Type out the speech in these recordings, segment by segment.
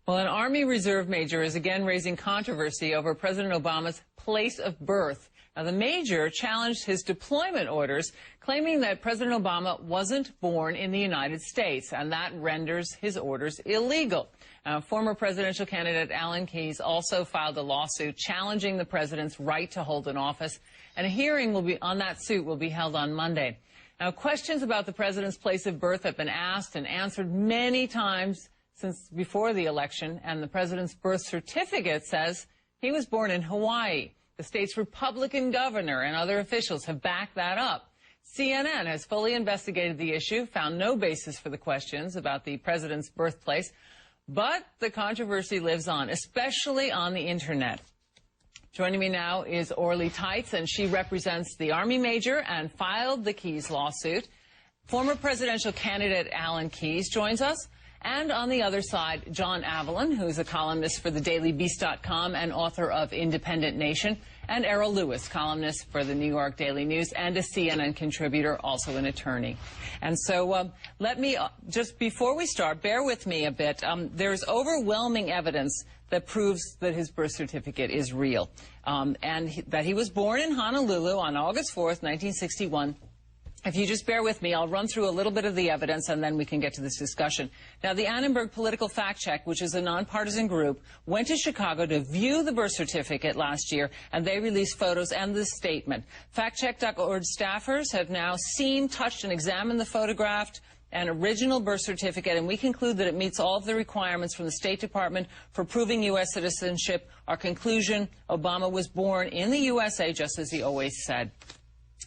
Well, an Army Reserve major is again raising controversy over President Obama's place of birth. Now, the major challenged his deployment orders, claiming that President Obama wasn't born in the United States, and that renders his orders illegal. Former presidential candidate Alan Keyes also filed a lawsuit challenging the president's right to hold an office, and a hearing on that suit will be held on Monday. Now, questions about the president's place of birth have been asked and answered many times since before the election, and the president's birth certificate says he was born in Hawaii. The state's Republican governor and other officials have backed that up. CNN has fully investigated the issue, found no basis for the questions about the president's birthplace, but the controversy lives on, especially on the Internet. Joining me now is Orly Teitz, and she represents the Army major and filed the Keyes lawsuit. Former presidential candidate Alan Keyes joins us. And on the other side, John Avalon, who's a columnist for thedailybeast.com and author of Independent Nation, and Errol Lewis, columnist for the New York Daily News and a CNN contributor, also an attorney. And so let me, just before we start, bear with me a bit. There's overwhelming evidence that proves that his birth certificate is real, that he was born in Honolulu on August 4th, 1961. If you just bear with me, I'll run through a little bit of the evidence, and then we can get to this discussion. Now, the Annenberg Political Fact Check, which is a nonpartisan group, went to Chicago to view the birth certificate last year, and they released photos and this statement. FactCheck.org staffers have now seen, touched, and examined the photographed and original birth certificate, and we conclude that it meets all of the requirements from the State Department for proving U.S. citizenship. Our conclusion, Obama was born in the USA, just as he always said.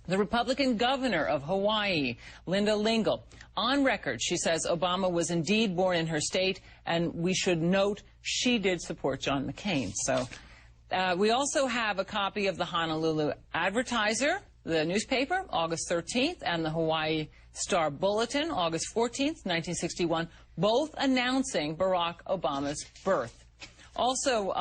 The Republican governor of Hawaii, Linda Lingle, on record, she says Obama was indeed born in her state, and we should note she did support John McCain. So we also have a copy of the Honolulu Advertiser, the newspaper, August 13th, and the Hawaii Star Bulletin, August 14th, 1961, both announcing Barack Obama's birth. Also,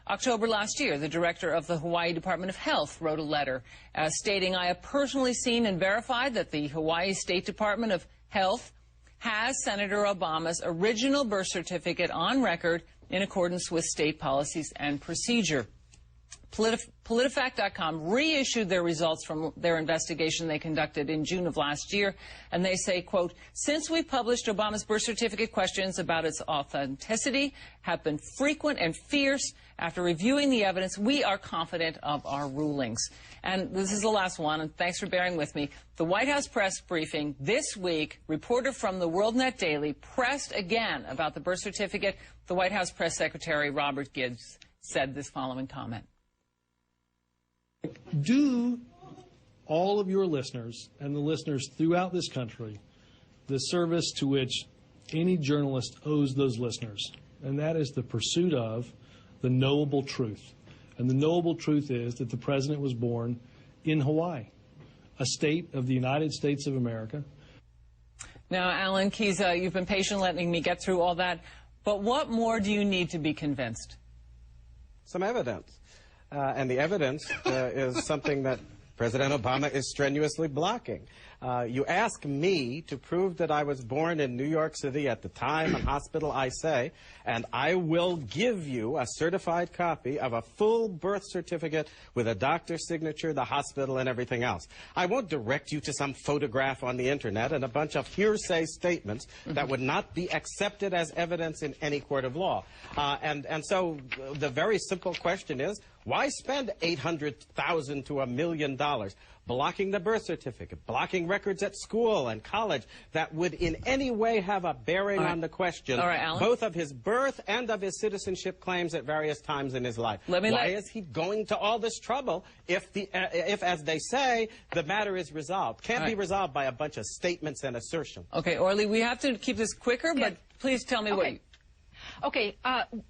October last year, the director of the Hawaii Department of Health wrote a letter stating, I have personally seen and verified that the Hawaii State Department of Health has Senator Obama's original birth certificate on record in accordance with state policies and procedure. PolitiFact.com reissued their results from their investigation they conducted in June of last year, and they say, quote, since we published Obama's birth certificate, questions about its authenticity have been frequent and fierce. After reviewing the evidence, we are confident of our rulings. And this is the last one, and thanks for bearing with me. The White House press briefing this week, reporter from the WorldNet Daily pressed again about the birth certificate. The White House press secretary, Robert Gibbs, said this following comment. Do all of your listeners and the listeners throughout this country the service to which any journalist owes those listeners, and that is the pursuit of the knowable truth. And the knowable truth is that the president was born in Hawaii, a state of the United States of America. Now, Alan Keyes, you've been patient letting me get through all that, but what more do you need to be convinced? Some evidence. And the evidence is something that President Obama is strenuously blocking. You ask me to prove that I was born in New York City at the time and hospital I say, and I will give you a certified copy of a full birth certificate with a doctor's signature, the hospital, and everything else. I won't direct you to some photograph on the Internet and a bunch of hearsay statements that would not be accepted as evidence in any court of law. And so the very simple question is, why spend $800,000 to $1 million blocking the birth certificate, blocking records at school and college that would in any way have a bearing on the question, both of his birth and of his citizenship claims at various times in his life? Why is he going to all this trouble if, as they say, the matter is resolved? Can't be resolved by a bunch of statements and assertions. Okay, Orly, we have to keep this quicker, but please tell me what you... Okay,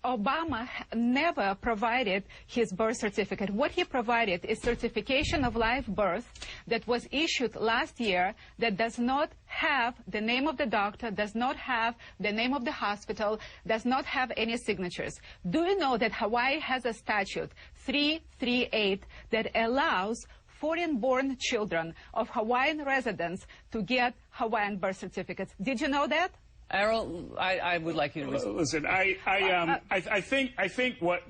Obama never provided his birth certificate. What he provided is certification of live birth that was issued last year that does not have the name of the doctor, does not have the name of the hospital, does not have any signatures. Do you know that Hawaii has a statute, 338, that allows foreign-born children of Hawaiian residents to get Hawaiian birth certificates? Did you know that? Errol, I would like you to respond. Listen, I think what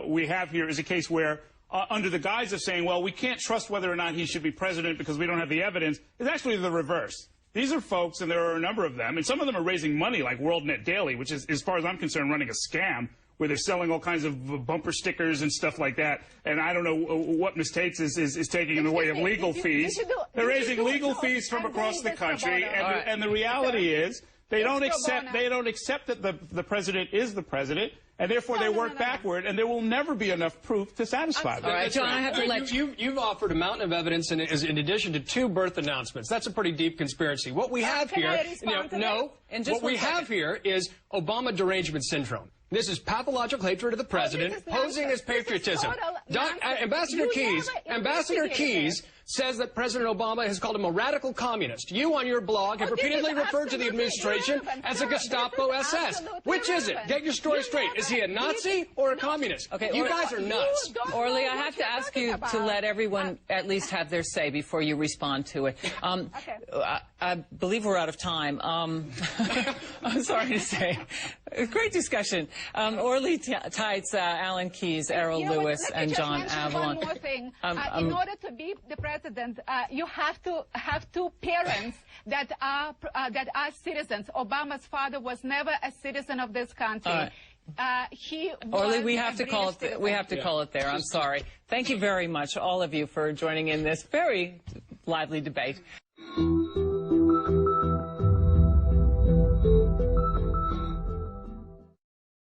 we have here is a case where, under the guise of saying, well, we can't trust whether or not he should be president because we don't have the evidence, is actually the reverse. These are folks, and there are a number of them, and some of them are raising money like WorldNet Daily, which is, as far as I'm concerned, running a scam, where they're selling all kinds of bumper stickers and stuff like that. And I don't know what Ms. Tates is taking in the way of legal fees. They're raising legal fees from across the country, and the reality is they don't accept that the president is the president, and therefore they work backward, and there will never be enough proof to satisfy them. All right, John, I have to let you... You've offered a mountain of evidence in addition to 2 birth announcements. That's a pretty deep conspiracy. What we have here... What we have here is Obama derangement syndrome. This is pathological hatred of the president, posing as patriotism. Ambassador Keyes says that President Obama has called him a radical communist. You, on your blog, have repeatedly referred to the administration as a Gestapo SS. Which is it? Get your story straight. Is he a Nazi or a communist? Okay, you guys are nuts. Orly, I have to ask you to let everyone at least have their say before you respond to it. I believe we're out of time. I'm sorry to say. Great discussion. Orly Taitz, Alan Keyes, Errol Lewis, and John Avalon. One more thing. In order to be the president, you have to have 2 parents that are citizens. Obama's father was never a citizen of this country. Orly, we have to call it. We have to call it there. I'm sorry. Thank you very much, all of you, for joining in this very lively debate.